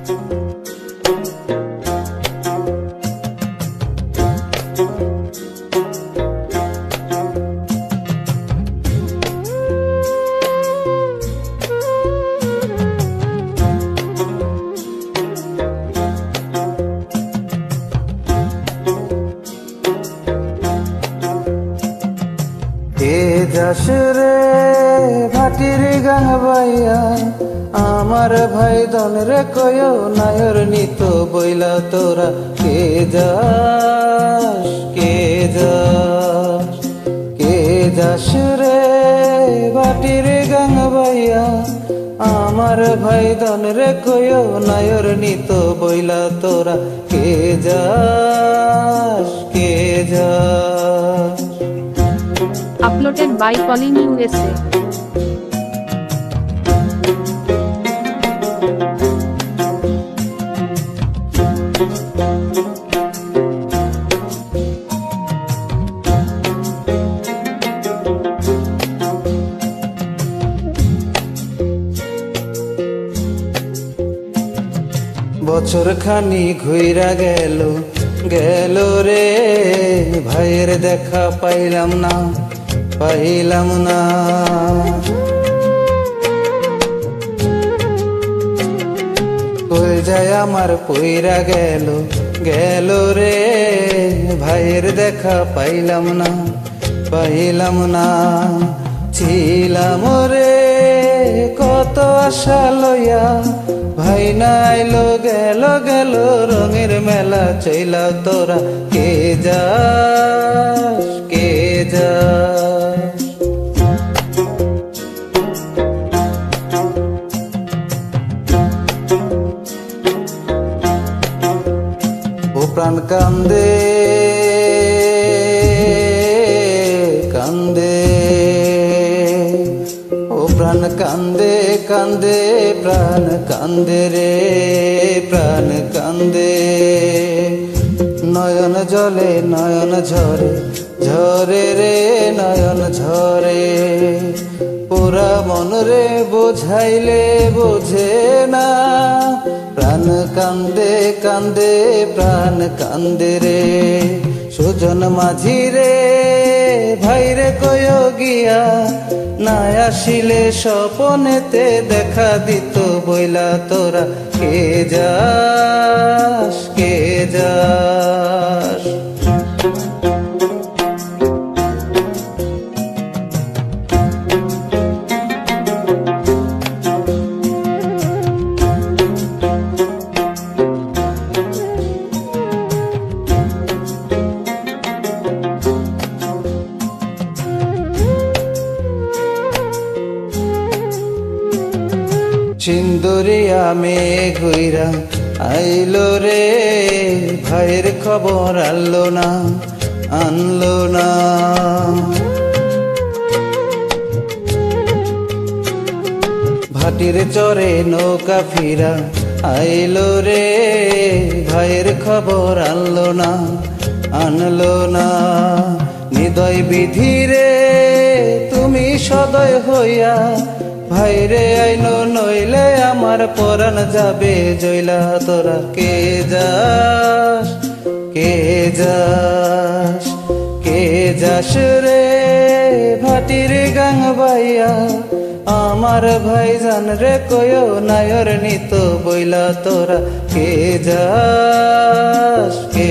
কে যাস রে ভাটির গান বাইয়া আমার ভাই দন রে কয় নায়র নিত বইলা তোরা কে যাস কে যাস কে যাস রে ভাটির গান বাইয়া আমার ভাই দন রে কয় নায়র নিত বইলা তোরা কে যাস কে যাস। Uploaded by Pauline USA. বছর খানি ঘুইরা গেল গেল রে ভাইয়ের দেখা পাইলাম না পাইলাম না। কই যায় আমার পইরা গেল গেল রে ভাইয়ের দেখা পাইলাম না পাইলাম না। ছিলাম রে কত আশা লইয়া ভাই নাইলো গেল গেল রঙের মেলা চইলা তোরা কে যাস কে যাস। ও প্রাণ কান্দে কান্দে ও প্রাণ কান্দে কান্দে প্রাণ কান্দে রে প্রাণ কান্দে। নয়ন জলে নয়ন ঝরে ঝরে রে নয়ন ঝরে। পুরা মন রে বোঝাইলে বোঝে না প্রাণ কান্দে কান্দে প্রাণ কান্দে রে। সুজন মাঝি রে ভাইরে কয় গিয়া না আসিলে স্বপনেতে দেখা দিত বইলা তোরা কে যাস কে যাস। সিন্দুরিয়া মেঘ হইরা আইলো রে ভাইয়ের খবর আনলো না আনলো না। ভাটির চরে নৌকা ফিরা আইলো রে ভাইয়ের খবর আনলো না আনলো না। হৃদয় বিধি রে তুমি সদয় হইয়া ভাইরে আইনো নইলে আমার পরাণ যাবে জইলা তোরা কে যাস কে যাস কে যাস রে ভাটির গাং বাইয়া আমার ভাইজান রে কয় নায়র নিত বইলা তোরা কে যাস কে